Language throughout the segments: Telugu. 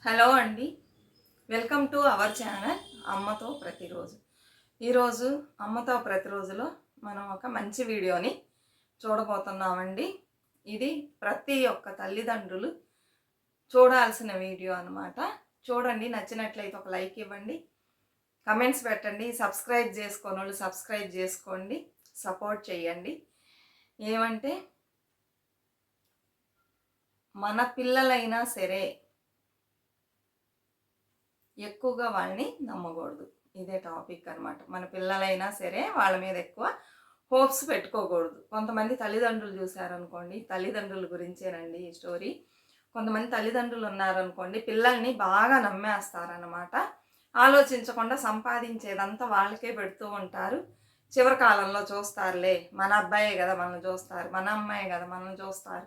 హలో అండి, వెల్కమ్ టు అవర్ ఛానల్ అమ్మతో ప్రతిరోజు. ఈరోజు అమ్మతో ప్రతిరోజులో మనం ఒక మంచి వీడియోని చూడబోతున్నామండి. ఇది ప్రతి ఒక్క తల్లిదండ్రులు చూడాల్సిన వీడియో అనమాట. చూడండి, నచ్చినట్లయితే ఒక లైక్ ఇవ్వండి, కమెంట్స్ పెట్టండి, సబ్స్క్రైబ్ చేసుకోని వాళ్ళు సబ్స్క్రైబ్ చేసుకోండి, సపోర్ట్ చేయండి. ఏమంటే మన పిల్లలైనా సరే ఎక్కువగా వాళ్ళని నమ్మకూడదు. ఇదే టాపిక్ అనమాట. మన పిల్లలైనా సరే వాళ్ళ మీద ఎక్కువ హోప్స్ పెట్టుకోకూడదు. కొంతమంది తల్లిదండ్రులు చూసారనుకోండి, తల్లిదండ్రుల గురించేనండి ఈ స్టోరీ. కొంతమంది తల్లిదండ్రులు ఉన్నారనుకోండి, పిల్లల్ని బాగా నమ్మేస్తారనమాట. ఆలోచించకుండా సంపాదించేదంతా వాళ్ళకే పెడుతూ ఉంటారు. చివరి కాలంలో చూస్తారులే, మన అబ్బాయే కదా మనల్ని చూస్తారు, మన అమ్మాయే కదా మనల్ని చూస్తారు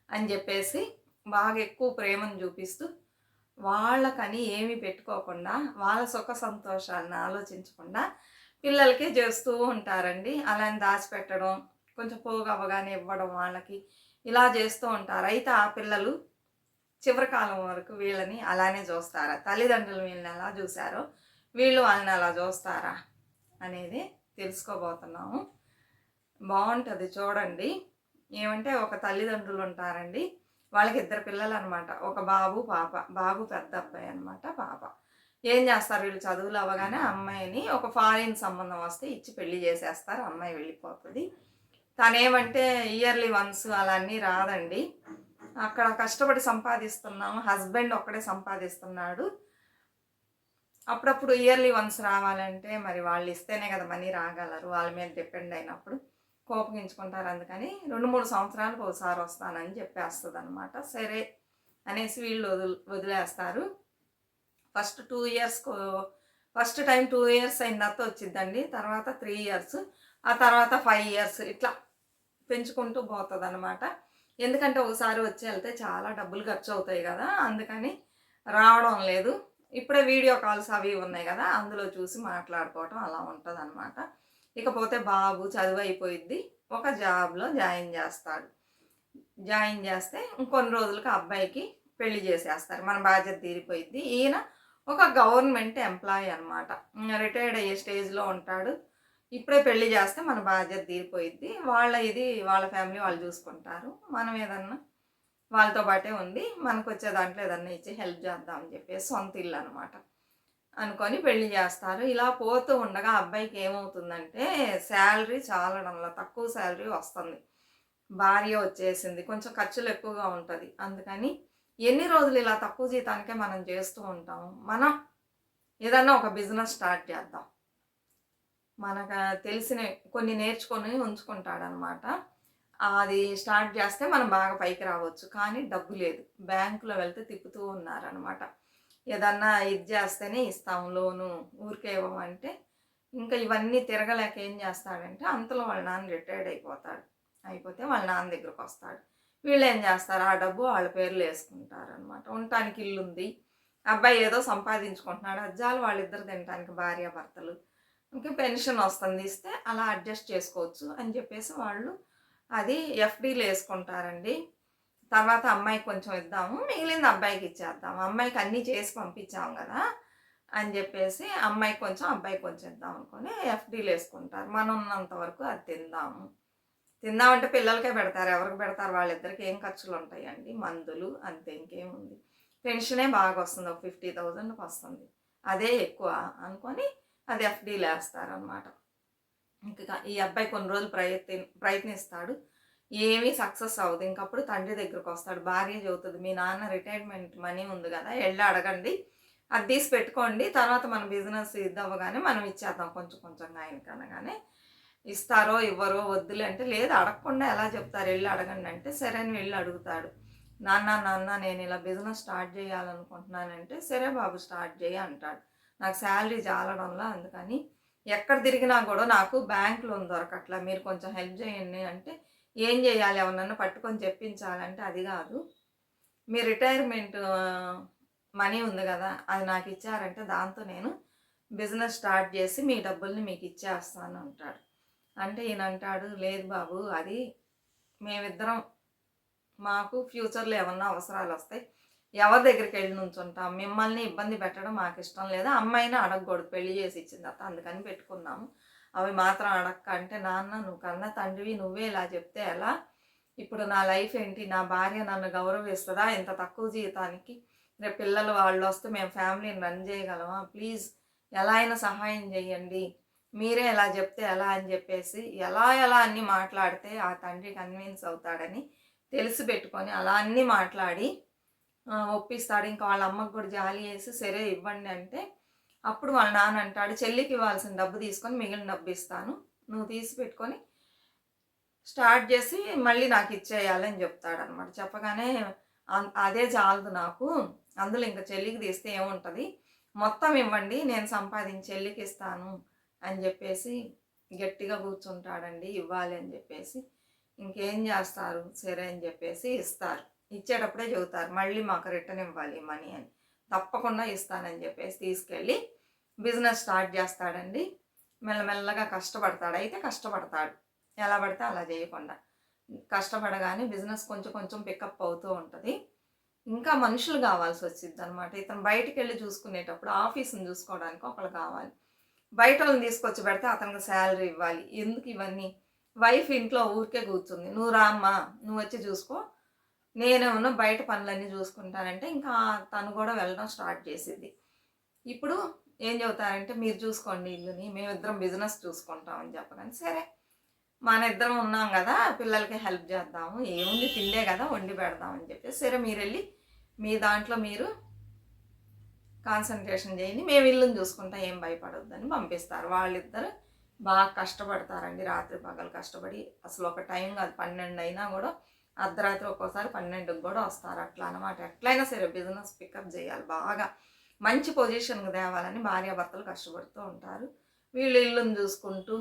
అని చెప్పేసి బాగా ఎక్కువ ప్రేమను చూపిస్తూ వాళ్ళకని ఏమీ పెట్టుకోకుండా, వాళ్ళ సుఖ సంతోషాలను ఆలోచించకుండా పిల్లలకే చేస్తూ ఉంటారండి. అలా అని దాచిపెట్టడం, కొంచెం పోగు అవ్వగానే ఇవ్వడం వాళ్ళకి, ఇలా చేస్తూ ఉంటారు. అయితే ఆ పిల్లలు చివరి కాలం వరకు వీళ్ళని అలానే చూస్తారా, తల్లిదండ్రులు వీళ్ళని ఎలా చూశారో వీళ్ళు వాళ్ళని అలా చూస్తారా అనేది తెలుసుకోబోతున్నాము. బాగుంటుంది, చూడండి. ఏమంటే ఒక తల్లిదండ్రులు ఉంటారండి, వాళ్ళకి ఇద్దరు పిల్లలు అనమాట. ఒక బాబు పాప. బాబు పెద్ద అబ్బాయి అనమాట, పాప. ఏం చేస్తారు వీళ్ళు చదువులు అవ్వగానే అమ్మాయిని ఒక ఫారిన్ సంబంధం వస్తే ఇచ్చి పెళ్లి చేసేస్తారు. అమ్మాయి వెళ్ళిపోతుంది. తనేమంటే ఇయర్లీ వన్స్ అలా అన్నీ రాదండి. అక్కడ కష్టపడి సంపాదిస్తున్నాము, హస్బెండ్ ఒక్కడే సంపాదిస్తున్నాడు. అప్పుడప్పుడు ఇయర్లీ వన్స్ రావాలంటే మరి వాళ్ళు ఇస్తేనే కదా మనీ రాగలరు. వాళ్ళ మీద డిపెండ్ అయినప్పుడు కోపగించుకుంటారు. అందుకని 2-3 సంవత్సరాలకు ఒకసారి వస్తానని చెప్పేస్తుంది అనమాట. సరే అనేసి వీళ్ళు వదిలేస్తారు. First 2 years, first time 2 years అయిన తర్వాత వచ్చిద్దండి. తర్వాత 3 ఇయర్స్, ఆ తర్వాత 5 ఇయర్స్, ఇట్లా పెంచుకుంటూ పోతుంది అనమాట. ఎందుకంటే ఒకసారి వచ్చి వెళ్తే చాలా డబ్బులు ఖర్చు అవుతాయి కదా, అందుకని రావడం లేదు. ఇప్పుడే వీడియో కాల్స్ అవి ఉన్నాయి కదా, అందులో చూసి మాట్లాడుకోవటం అలా ఉంటుంది అనమాట. ఇకపోతే బాబు చదువు అయిపోయిద్ది, ఒక జాబ్లో జాయిన్ చేస్తాడు. జాయిన్ చేస్తే ఇంకొన్ని రోజులకి అబ్బాయికి పెళ్లి చేసేస్తారు. మన బాధ్యత తీరిపోయిద్ది. ఈయన ఒక గవర్నమెంట్ ఎంప్లాయీ అనమాట, రిటైర్డ్ అయ్యే స్టేజ్లో ఉంటాడు. ఇప్పుడే పెళ్లి చేస్తే మన బాధ్యత తీరిపోయిద్ది. వాళ్ళ ఫ్యామిలీ వాళ్ళు చూసుకుంటారు. మనం ఏదన్నా వాళ్ళతో పాటే ఉంది, మనకు వచ్చే దాంట్లో ఏదన్నా ఇచ్చి హెల్ప్ చేద్దామని చెప్పేసి సొంత ఇల్లు అనమాట అనుకొని పెళ్లి చేస్తారు. ఇలా పోతూ ఉండగా అబ్బాయికి ఏమవుతుందంటే శాలరీ చాలడంలో తక్కువ శాలరీ వస్తుంది. భార్య వచ్చేసింది, కొంచెం ఖర్చులు ఎక్కువగా ఉంటుంది. అందుకని ఎన్ని రోజులు ఇలా తక్కువ జీతానికే మనం చేస్తూ ఉంటాము, మనం ఏదన్నా ఒక బిజినెస్ స్టార్ట్ చేద్దాం. మనకు తెలిసిన కొన్ని నేర్చుకొని ఉంచుకుంటాడనమాట. అది స్టార్ట్ చేస్తే మనం బాగా పైకి రావచ్చు. కానీ డబ్బు లేదు. బ్యాంకులో వెళ్తే తిప్పుతూ ఉన్నారనమాట. ఏదన్నా ఇది చేస్తేనే ఇస్తాం లోను, ఊరికే ఇవ్వమంటే. ఇంకా ఇవన్నీ తిరగలేక ఏం చేస్తాడంటే అంతలో వాళ్ళ నాన్న రిటైర్డ్ అయిపోతే వాళ్ళ నాన్న దగ్గరకు వస్తాడు. వీళ్ళు ఏం చేస్తారు, ఆ డబ్బు వాళ్ళ పేర్లు వేసుకుంటారనమాట. ఉండటానికి ఇల్లు ఉంది, అబ్బాయి ఏదో సంపాదించుకుంటున్నాడు, అజ్జాలు వాళ్ళిద్దరు తినడానికి భార్యాభర్తలు, ఇంకా పెన్షన్ వస్తుంది, ఇస్తే అలా అడ్జస్ట్ చేసుకోవచ్చు అని చెప్పేసి వాళ్ళు అది ఎఫ్డీలు వేసుకుంటారండి. తర్వాత అమ్మాయికి కొంచెం ఇద్దాము, మిగిలింది అబ్బాయికి ఇచ్చేద్దాము, అమ్మాయికి అన్నీ చేసి పంపించాము కదా అని చెప్పేసి అమ్మాయికి కొంచెం అబ్బాయికి కొంచెం ఇద్దాం అనుకొని ఎఫ్డీలు వేసుకుంటారు. మనం ఉన్నంత వరకు అది తిందామంటే పిల్లలకే పెడతారు, ఎవరికి పెడతారు, వాళ్ళిద్దరికి ఏం ఖర్చులు ఉంటాయండి, మందులు అంతే, ఇంకేముంది. పెన్షనే బాగా వస్తుంది, ఒక 50,000 వస్తుంది, అదే ఎక్కువ అనుకొని అది ఎఫ్డీలు వేస్తారనమాట. ఇంకా ఈ అబ్బాయి కొన్ని రోజులు ప్రయత్నిస్తాడు, ఏమీ సక్సెస్ అవ్వదు. ఇంకప్పుడు తండ్రి దగ్గరకు వస్తాడు. భార్య చెబుతుంది, మీ నాన్న రిటైర్మెంట్ మనీ ఉంది కదా, వెళ్ళి అడగండి, అది తీసి పెట్టుకోండి, తర్వాత మన బిజినెస్ ఇద్దవ్వగానే మనం ఇచ్చేద్దాం కొంచెం కొంచెంగా ఆయనకి అనగానే, ఇస్తారో ఇవ్వరో వద్దులే అంటే, లేదు అడగకుండా ఎలా చెప్తారు, వెళ్ళి అడగండి అంటే, సరే అని వెళ్ళి అడుగుతాడు. నాన్న నేను ఇలా బిజినెస్ స్టార్ట్ చేయాలనుకుంటున్నానంటే, సరే బాబు స్టార్ట్ చేయి అంటాడు. నాకు శాలరీ చాలడంలో, అందుకని ఎక్కడ తిరిగినా కూడా నాకు బ్యాంక్ లోన్ దొరకట్లా, మీరు కొంచెం హెల్ప్ చేయండి అంటే, ఏం చేయాలి, ఎవరన్నా పట్టుకొని చెప్పించాలంటే అది కాదు, మీ రిటైర్మెంట్ మనీ ఉంది కదా అది నాకు ఇచ్చారంటే దాంతో నేను బిజినెస్ స్టార్ట్ చేసి మీ డబ్బుల్ని మీకు ఇచ్చేస్తాను అంటాడు. అంటే ఈయన అంటాడు, లేదు బాబు, అది మేమిద్దరం, మాకు ఫ్యూచర్లో ఏమన్నా అవసరాలు వస్తాయి, ఎవరి దగ్గరికి వెళ్ళి నుంచుంటాం? మిమ్మల్ని ఇబ్బంది పెట్టడం మాకు ఇష్టం లేదు. అమ్మాయిని అడగకూడదు, పెళ్లి చేసి ఇచ్చిన తర్వాత, అందుకని పెట్టుకున్నాము. అవి మాత్రం అడక్క అంటే, నాన్న నువ్వు కన్న తండ్రివి, నువ్వే ఇలా చెప్తే ఎలా? ఇప్పుడు నా లైఫ్ ఏంటి? నా భార్య నన్ను గౌరవిస్తుందా ఇంత తక్కువ జీతానికి? రేపు పిల్లలు వాళ్ళు వస్తే మేము ఫ్యామిలీని రన్ చేయగలమా? ప్లీజ్ ఎలా అయినా సహాయం చేయండి, మీరే ఎలా చెప్తే ఎలా అని చెప్పేసి ఎలా అన్నీ మాట్లాడితే ఆ తండ్రి కన్విన్స్ అవుతాడని తెలిసి పెట్టుకొని అలా అన్నీ మాట్లాడి ఒప్పిస్తాడు. ఇంకా వాళ్ళ అమ్మకు కూడా జాలి వేసి సరే ఇవ్వండి అంటే, అప్పుడు వాళ్ళ నాన్న అంటాడు, చెల్లికి ఇవ్వాల్సిన డబ్బు తీసుకొని మిగిలిన డబ్బు ఇస్తాను, నువ్వు తీసి పెట్టుకొని స్టార్ట్ చేసి మళ్ళీ నాకు ఇచ్చేయాలని చెప్తాడనమాట. చెప్పగానే అదే చాలదు నాకు, అందులో ఇంకా చెల్లికి తీస్తే ఏముంటుంది, మొత్తం ఇవ్వండి, నేను సంపాదించి చెల్లికి ఇస్తాను అని చెప్పేసి గట్టిగా కూర్చుంటాడండి. ఇవ్వాలి అని చెప్పేసి ఇంకేం చేస్తారు, సరే అని చెప్పేసి ఇస్తారు. ఇచ్చేటప్పుడే చెబుతారు మళ్ళీ మాకు రిటర్న్ ఇవ్వాలి మనీ అని. తప్పకుండా ఇస్తానని చెప్పేసి తీసుకెళ్ళి బిజినెస్ స్టార్ట్ చేస్తాడండి. మెల్లమెల్లగా కష్టపడతాడు. అయితే కష్టపడతాడు, ఎలా పడితే అలా చేయకుండా కష్టపడగానే బిజినెస్ కొంచెం కొంచెం పికప్ అవుతూ ఉంటుంది. ఇంకా మనుషులు కావాల్సి వచ్చింది అనమాట. ఇతను బయటికి వెళ్ళి చూసుకునేటప్పుడు ఆఫీస్ని చూసుకోవడానికి ఒకళ్ళు కావాలి. బయట వాళ్ళని తీసుకొచ్చి పెడితే అతనికి శాలరీ ఇవ్వాలి. ఎందుకు ఇవన్నీ? వైఫ్ ఇంట్లో ఊరికే కూర్చుంది, నువ్వు రామ్మా, నువ్వు వచ్చి చూసుకో, నేనేమన్నా బయట పనులన్నీ చూసుకుంటానంటే ఇంకా తను కూడా వెళ్ళడం స్టార్ట్ చేసింది. ఇప్పుడు ఏం చెబుతారంటే, మీరు చూసుకోండి ఇల్లుని, మేమిద్దరం బిజినెస్ చూసుకుంటామని చెప్పగానే, సరే మన ఇద్దరం ఉన్నాం కదా, పిల్లలకి హెల్ప్ చేద్దాము, ఏముంది తిండే కదా వండి పెడదామని చెప్పేసి, సరే మీరు వెళ్ళి మీ దాంట్లో మీరు కాన్సన్ట్రేషన్ చేయండి, మేము ఇల్లుని చూసుకుంటాం, ఏం భయపడొద్దని పంపిస్తారు. వాళ్ళిద్దరు బాగా కష్టపడతారండి, రాత్రి పగలు కష్టపడి. అసలు ఒక టైం కాదు, 12 అయినా కూడా అర్ధరాత్రి ఒక్కోసారి 12కి కూడా వస్తారు. అట్లా అనమాట. ఎట్లయినా సరే బిజినెస్ పికప్ చేయాలి, బాగా మంచి పొజిషన్కి తేవాలని భార్యాభర్తలు కష్టపడుతూ ఉంటారు. వీళ్ళు ఇల్లుని చూసుకుంటూ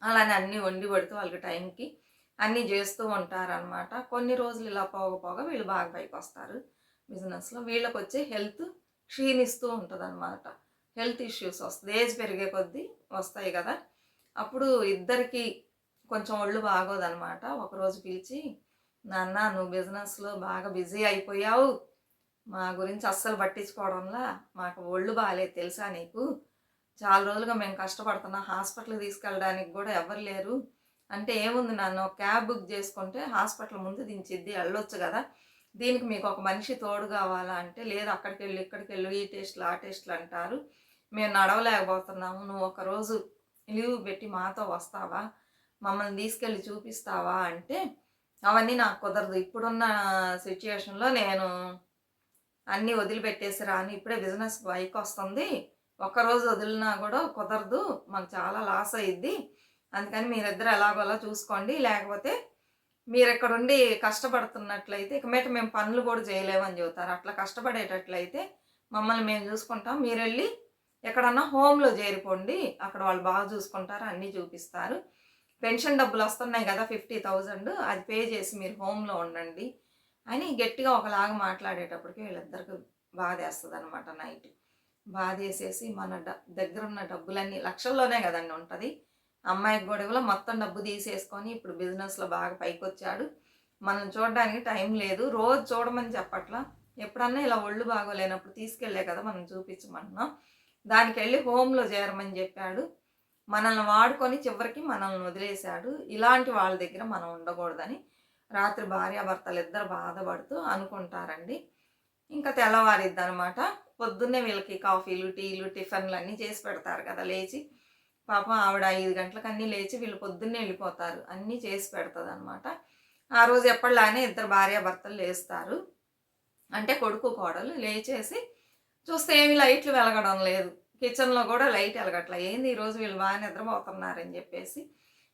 అలానే అన్నీ వండి పెడుతూ వాళ్ళకి టైంకి అన్నీ చేస్తూ ఉంటారనమాట. కొన్ని రోజులు ఇలా పోగా వీళ్ళు బాగా పైకి వస్తారు బిజినెస్లో. వీళ్ళకి వచ్చే హెల్త్ క్షీణిస్తూ ఉంటుంది అనమాట. హెల్త్ ఇష్యూస్ వస్తుంది, ఏజ్ పెరిగే కొద్దీ వస్తాయి కదా. అప్పుడు ఇద్దరికి కొంచెం ఒళ్ళు బాగోదనమాట. ఒకరోజు పిలిచి, నాన్న నువ్వు బిజినెస్లో బాగా బిజీ అయిపోయావు, మా గురించి అస్సలు పట్టించుకోవడంలా, మాకు ఒళ్ళు బాగాలేదు తెలుసా నీకు, చాలా రోజులుగా మేము కష్టపడుతున్నాం, హాస్పిటల్కి తీసుకెళ్ళడానికి కూడా ఎవరు లేరు అంటే, ఏముంది నాన్న, ఒక క్యాబ్ బుక్ చేసుకుంటే హాస్పిటల్ ముందు దించిద్ది, వెళ్ళొచ్చు కదా, దీనికి మీకు ఒక మనిషి తోడు కావాలా అంటే, లేదు అక్కడికి వెళ్ళు ఇక్కడికి వెళ్ళు, ఈ టెస్ట్లు ఆ టెస్ట్లు అంటారు, మేము నడవలేకపోతున్నాము, నువ్వు ఒకరోజు లీవ్ పెట్టి మాతో వస్తావా, మమ్మల్ని తీసుకెళ్ళి చూపిస్తావా అంటే, అవన్నీ నాకు కుదరదు, ఇప్పుడున్న సిచ్యుయేషన్లో నేను అన్నీ వదిలిపెట్టేసి రాను, ఇప్పుడే బిజినెస్ పైకి వస్తుంది, ఒక్కరోజు వదిలినా కూడా కుదరదు, మాకు చాలా లాస్ అయ్యిద్ది, అందుకని మీరిద్దరు ఎలాగోలా చూసుకోండి, లేకపోతే మీరు ఇక్కడుండి కష్టపడుతున్నట్లయితే ఇక మీద మేము పనులు కూడా చేయలేమని చెబుతారు. అట్లా కష్టపడేటట్లయితే మమ్మల్ని మేము చూసుకుంటాం, మీరు వెళ్ళి ఎక్కడన్నా హోమ్లో చేరిపోండి, అక్కడ వాళ్ళు బాగా చూసుకుంటారు, అన్నీ చూపిస్తారు, పెన్షన్ డబ్బులు వస్తున్నాయి కదా 50,000, అది పే చేసి మీరు హోమ్లో ఉండండి అని గట్టిగా ఒకలాగా మాట్లాడేటప్పటికి వీళ్ళిద్దరికి బాధేస్తుంది అనమాట. నైట్ బాధేసేసి మన దగ్గర ఉన్న డబ్బులన్నీ లక్షల్లోనే కదండి ఉంటుంది, అమ్మాయికి గొడవలో మొత్తం డబ్బు తీసేసుకొని ఇప్పుడు బిజినెస్లో బాగా పైకి వచ్చాడు, మనం చూడడానికి టైం లేదు, రోజు చూడమని చెప్పట్లా, ఎప్పుడన్నా ఇలా ఒళ్ళు బాగోలేనప్పుడు తీసుకెళ్లే కదా మనం చూపించమంటున్నాం, దానికి వెళ్ళి హోమ్లో చేరమని చెప్పాడు, మనల్ని వాడుకొని చివరికి మనల్ని వదిలేశాడు, ఇలాంటి వాళ్ళ దగ్గర మనం ఉండకూడదని రాత్రి భార్యాభర్తలు ఇద్దరు బాధపడుతూ అనుకుంటారండి. ఇంకా తెల్లవారిద్ది అనమాట. పొద్దున్నే వీళ్ళకి కాఫీలు టీలు టిఫిన్లు అన్నీ చేసి పెడతారు కదా, లేచి పాపం ఆవిడ 5 గంటలకు అన్నీ లేచి వీళ్ళు పొద్దున్నే వెళ్ళిపోతారు, అన్నీ చేసి పెడుతుంది అనమాట. ఆ రోజు ఎప్పటిలానే ఇద్దరు భార్యాభర్తలు లేస్తారు, అంటే కొడుకు కోడలు లేచేసి చూస్తే ఏమి లైట్లు వెలగడం లేదు, కిచెన్లో కూడా లైట్ వెలగట్లా, ఏంది ఈరోజు వీళ్ళు బాగా నిద్రపోతున్నారని చెప్పేసి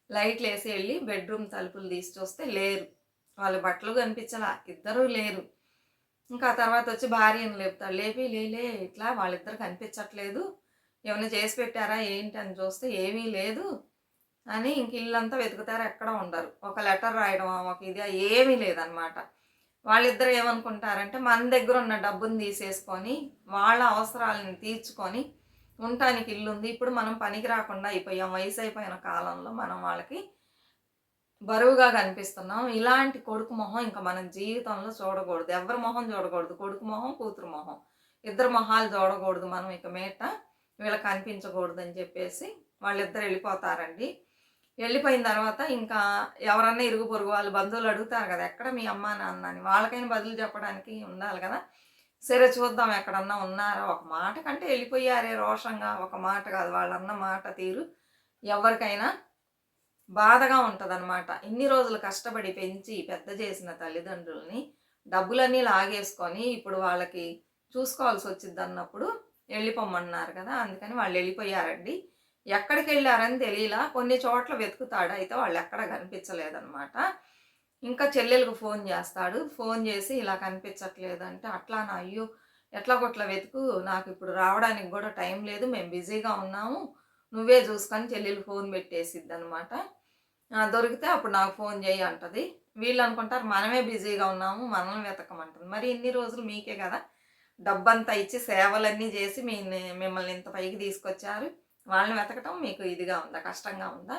లైట్లు వేసి వెళ్ళి బెడ్రూమ్ తలుపులు తీసి చూస్తే లేరు, వాళ్ళ బట్టలు కనిపించలా, ఇద్దరూ లేరు. ఇంకా తర్వాత వచ్చి భార్యను లేపుతాడు, లేపి లేలే ఇట్లా వాళ్ళిద్దరు కనిపించట్లేదు, ఏమైనా చేసి పెట్టారా ఏంటి అని చూస్తే ఏమీ లేదు అని ఇంక ఇల్లంతా వెతుకుతారు, ఎక్కడ ఉండరు, ఒక లెటర్ రాయడం ఒక ఇది ఏమీ లేదనమాట. వాళ్ళిద్దరు ఏమనుకుంటారంటే మన దగ్గర ఉన్న డబ్బుని తీసేసుకొని వాళ్ళ అవసరాలను తీర్చుకొని ఉండటానికి ఇల్లు ఉంది, ఇప్పుడు మనం పనికి రాకుండా అయిపోయాం, వయసు అయిపోయిన కాలంలో మనం వాళ్ళకి బరువుగా కనిపిస్తున్నాం. ఇలాంటి కొడుకు మొహం ఇంక మనం జీవితంలో చూడకూడదు. ఎవ్వరి మొహం చూడకూడదు. కొడుకు మొహం, కూతురు మొహం. ఇద్దరి మొహాలు చూడకూడదు మనం ఇక మీదట. వీళ్ళకి కనిపించకూడదని చెప్పేసి వాళ్ళిద్దరు వెళ్ళిపోతారండి. వెళ్ళిపోయిన తర్వాత ఇంకా ఎవరన్నా ఇరుగు పొరుగు వాళ్ళు బంధువులు అడుగుతారు కదా! ఎక్కడ మీ అమ్మా, నాన్న అని. వాళ్ళకైనా బదులు చెప్పడానికి ఉండాలి కదా! సరే చూద్దాం ఎక్కడన్నా ఉన్నారా? ఒక మాట కంటే వెళ్ళిపోయారే రోషంగా. ఒక మాట కాదు. వాళ్ళన్న మాట తీరు ఎవరికైనా బాధగా ఉంటదనమాట. ఇన్ని రోజులు కష్టపడి పెంచి పెద్ద చేసిన తల్లిదండ్రులని డబ్బులన్నీ లాగేసుకొని ఇప్పుడు వాళ్ళకి చూసుకోవాల్సొచ్చిద్దన్నప్పుడు వెళ్ళిపోమన్నారు కదా! అందుకని వాళ్ళెళ్ళిపోయారండి. ఎక్కడికెళ్లారని తెలీలా. కొన్ని చోట్ల వెతుకుతాడు. అయితే వాళ్ళెక్కడ కనిపించలేదనమాట. ఇంకా చెల్లెలికి ఫోన్ చేస్తాడు. ఫోన్ చేసి ఇలా కనిపించట్లేదంటే, "అట్లానా? అయ్యో! ఎట్లాగొట్లా వెతుకు. నాకిప్పుడు రావడానికి గూడా టైం లేదు. మేము బిజీగా ఉన్నాము. నువ్వే చూసుకొని" చెల్లెలు ఫోన్ పెట్టేసిద్దనమాట. దొరికితే అప్పుడు నాకు ఫోన్ చెయ్యి అంటది. వీళ్ళనుకుంటారు మనమే బిజీగా ఉన్నాము. మనల్ని వెతకమంటుంది. మరి ఇన్ని రోజులు మీకే కదా! డబ్బంతా ఇచ్చి సేవలన్నీ చేసి మిమ్మల్ని ఇంత పైకి తీసుకొచ్చారు. వాళ్ళని వెతకటం మీకు ఇదిగా ఉందా? కష్టంగా ఉందా?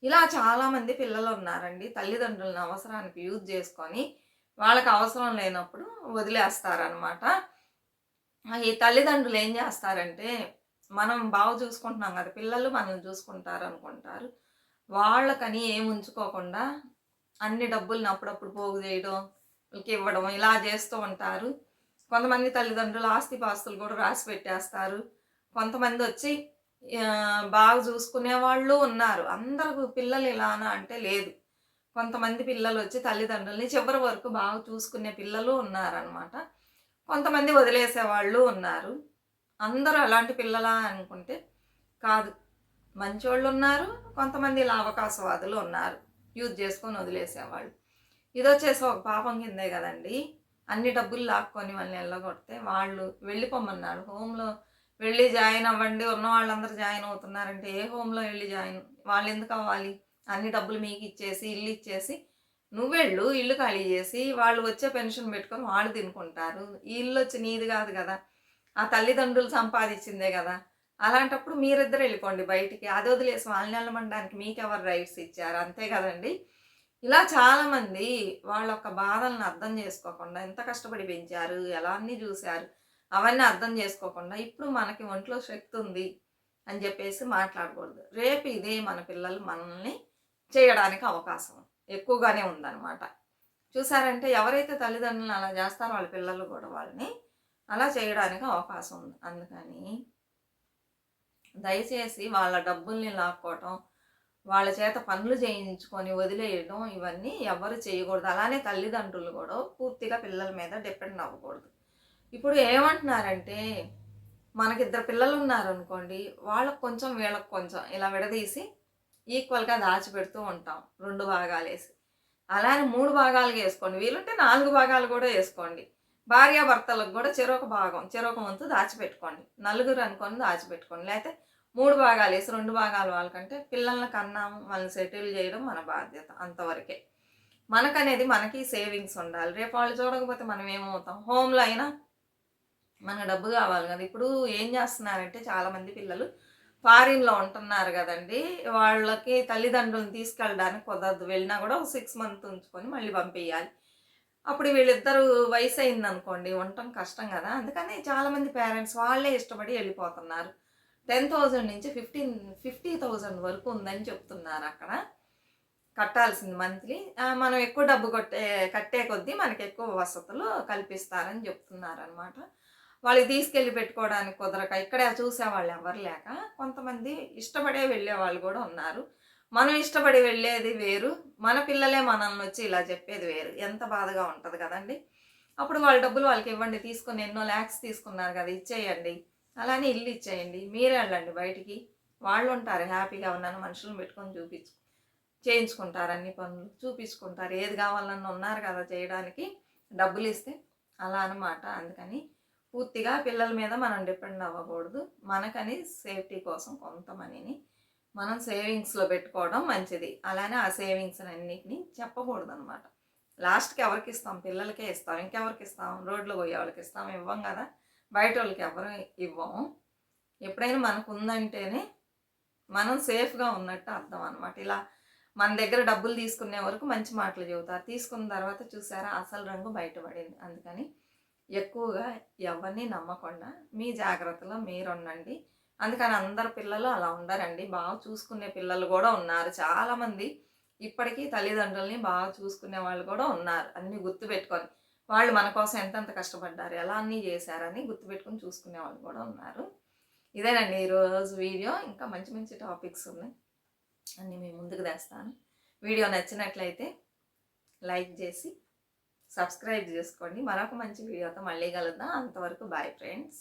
ఇలా చాలామంది పిల్లలున్నారండి. తల్లిదండ్రులని అవసరానికి యూజ్ చేసుకొని, వాళ్ళకి అవసరం లేనప్పుడు వదిలేస్తారనమాట. ఈ తల్లిదండ్రులు ఏం చేస్తారంటే, మనం బాగా చూసుకుంటున్నాం కదా! పిల్లలు మనల్ని చూసుకుంటారనుకుంటారు. వాళ్ళకని ఏమి ఉంచుకోకుండా అన్ని డబ్బుల్ని అప్పుడప్పుడు పోగు చేయడం, ఇవ్వడం ఇలా చేస్తూ ఉంటారు. కొంతమంది తల్లిదండ్రులు ఆస్తిపాస్తులు కూడా రాసి పెట్టేస్తారు. కొంతమందొచ్చి బాగా చూసుకునేవాళ్ళు ఉన్నారు. అందరూ పిల్లలు ఇలానా అంటే లేదు. కొంతమంది పిల్లలొచ్చి తల్లిదండ్రులని చివరి వరకు బాగా చూసుకునే పిల్లలు ఉన్నారనమాట. కొంతమంది వదిలేసేవాళ్ళు ఉన్నారు. అందరూ అలాంటి పిల్లలా అనుకుంటే కాదు. మంచోళ్ళున్నారు. కొంతమంది ఇలా అవకాశవాదులు ఉన్నారు. యూజ్ చేసుకొని వదిలేసేవాళ్ళు. ఇదొచ్చేసి ఒక పాపం కిందే గదండీ! అన్ని డబ్బులు లాక్కొని వాళ్ళని ఎల్లగొడితే వాళ్ళు వెళ్ళిపోమన్నాడు. హోమ్‌లో వెళ్ళి జాయిన్ అవ్వండి. ఉన్న వాళ్ళందరూ జాయిన్ అవుతున్నారంటే ఏ హోమ్‌లో ఎళ్లి జాయిన్ వాళ్ళెందుకవ్వాలి? అన్ని డబ్బులు మీకిచ్చేసి, ఇల్లిచ్చేసి నువ్వెళ్ళు ఇల్లు ఖాళీ జేసి వాళ్ళు వచ్చే పెన్షన్ పెట్టుకొని వాళ్ళు తినుకుంటారు. ఈ ఇల్లొచ్చి నీది గాదు గదా! ఆ తల్లిదండ్రులు సంపాదిచ్చిందే గదా! అలాంటప్పుడు మీరిద్దరు ఎళ్ళిపోండి బయటికి. అది వదిలేసి వాళ్ళనెళ్ళమనడానికి మీకెవరు రైట్స్ ఇచ్చారు? అంతే గదండీ! ఇలా చాలామంది వాళ్ళొక్క బాధలను అర్థం చేసుకోకుండా ఎంత కష్టపడి పెంచారు, ఎలా అన్నీ జూసారు, అవన్నీ అర్థం చేసుకోకుండా ఇప్పుడు మనకి ఒంట్లో శక్తి ఉంది అని జెప్పేసి మాట్లాడకూడదు. రేపు ఇదే మన పిల్లలు మనల్ని చేయడానికి అవకాశం ఎక్కువగానే ఉందనమాట. చూసారంటే ఎవరైతే తల్లిదండ్రులను అలా జేస్తారో వాళ్ళ పిల్లలు గూడా వాళ్ళని అలా చేయడానికి అవకాశం ఉంది. అందుకని దయచేసి వాళ్ళ డబ్బుల్ని లాక్కోవటం, వాళ్ళ చేత పనులు చేయించుకొని వదిలేయడం ఇవన్నీ ఎవ్వరు చేయకూడదు. అలానే తల్లిదండ్రులు కూడా పూర్తిగా పిల్లల మీద డిపెండ్ అవ్వకూడదు. ఇప్పుడు ఏమంటున్నారంటే, మనకిద్దరు పిల్లలున్నారనుకోండి, వాళ్ళకి కొంచెం, వీళ్ళకి కొంచెం ఇలా విడదీసి ఈక్వల్‌గా దాచిపెడుతూ ఉంటాం 2 భాగాలేసి. అలానే 3 భాగాలుగా ఏసుకోండి. వీలుంటే 4 భాగాలు గూడా ఏసుకోండి. భార్యాభర్తలకు గూడా చెరొక భాగం, చెరొక వంతు దాచిపెట్టుకోండి. నలుగురు అనుకోని దాచిపెట్టుకోండి. లేతే 3 భాగాలేసి 2 భాగాలు వాళ్ళకంటే పిల్లల్ని కన్నాము, వాళ్ళని సెటిల్ జేయడం మన బాధ్యత అంతవరకే. మనకనేది మనకి సేవింగ్స్ ఉండాలి. రేపు వాళ్ళు చూడకపోతే మనం ఏమవుతాం? హోమ్‌లో అయినా మనకు డబ్బు గావాలి గదా! ఇప్పుడు ఏం జేస్తున్నారంటే చాలామంది పిల్లలు ఫారిన్‌లో ఉంటున్నారు గదండీ! వాళ్ళకి తల్లిదండ్రులను తీసుకెళ్ళడానికి కుదరదు. వెళ్ళినా గూడా ఒక 6 మంత్స్ ఉంచుకొని మళ్ళీ పంపియాలి. అప్పుడు వీళ్ళిద్దరూ వయసయిందనుకోండి ఉండటం కష్టం గదా! అందుకని చాలామంది పేరెంట్స్ వాళ్ళే ఇష్టపడి ఎళ్ళిపోతున్నారు. 10,000 నుంచి 50,000 వరకు ఉందని చెప్తున్నారక్కడ. కట్టాల్సింది మంత్లీ. మనం ఎక్కువ డబ్బు కట్టే కొద్దీ మనకెక్కువ వసతులు కల్పిస్తారని చెప్తున్నారనమాట. వాళ్ళకి తీసుకెళ్ళి పెట్టుకోవడానికి కుదరక ఇక్కడే చూసేవాళ్ళు ఎవరు లేక కొంతమంది ఇష్టపడే వెళ్ళేవాళ్ళు గూడా ఉన్నారు. మనం ఇష్టపడి వెళ్ళేది వేరు. మన పిల్లలే మనల్నొచ్చి ఇలా చెప్పేది వేరు. ఎంత బాధగా ఉంటది గదండీ! అప్పుడు వాళ్ళ డబ్బులు వాళ్ళకివ్వండి. తీసుకొని ఎన్నో లాక్స్ తీసుకున్నారు గదా! ఇచ్చేయండి. అలానే ఇల్లు ఇచ్చేయండి. మీరే ఎళ్ళండి బయటికి. వాళ్ళుంటారు హ్యాపీగా ఎవరినైనా మనుషుల్ని పెట్టుకొని చేయించుకుంటారు అన్ని పనులు. చూపించుకుంటారు. ఏది కావాలన్నా ఉన్నారు కదా చేయడానికి. డబ్బులిస్తే అలా అనమాట. అందుకని పూర్తిగా పిల్లల మీద మనం డిపెండ్ అవ్వకూడదు. మనకని సేఫ్టీ కోసం కొంత మనీని మనం సేవింగ్స్‌లో పెట్టుకోవడం మంచిది. అలానే ఆ సేవింగ్స్‌నన్నిటిని చెప్పకూడదనమాట. లాస్ట్‌కి ఎవరికిస్తాం? పిల్లలకే ఇస్తాం. ఇంకెవరికిస్తాం? రోడ్లో పోయేవాళ్ళకిస్తాం. ఇవ్వం కదా! బయటోళ్ళకి ఎవరు ఇవ్వము. ఎప్పుడైనా మనకుందంటేనే మనం సేఫ్‌గా ఉన్నట్టు అర్థం అనమాట. ఇలా మన దగ్గర డబ్బులు తీసుకునే వరకు మంచి మాటలు చెబుతారు. తీసుకున్న తర్వాత చూసారా అసలు రంగు బయటపడింది. అందుకని ఎక్కువగా ఎవరిని నమ్మకుండా మీ జాగ్రత్తలో మీరుండండి. అందుకని అందరు పిల్లలు అలా ఉండరండి. బాగా చూసుకునే పిల్లలు కూడా ఉన్నారు. చాలామంది ఇప్పటికీ తల్లిదండ్రులని బాగా చూసుకునే వాళ్ళు కూడా ఉన్నారు. అన్నీ గుర్తుపెట్టుకొని వాళ్ళు మన కోసం ఎంతెంత కష్టపడ్డారు, ఎలా అన్నీ చేశారని గుర్తుపెట్టుకొని చూసుకునే వాళ్ళు కూడా ఉన్నారు. ఇదేనండి ఈరోజు వీడియో. ఇంకా మంచి మంచి టాపిక్స్ ఉన్నాయి, అన్నీ మీ ముందుకు తెస్తాను. వీడియో నచ్చినట్లయితే లైక్ చేసి సబ్స్క్రైబ్ చేసుకోండి. మరొక మంచి వీడియోతో మళ్ళీ కలుద్దాం. అంతవరకు బాయ్ ఫ్రెండ్స్.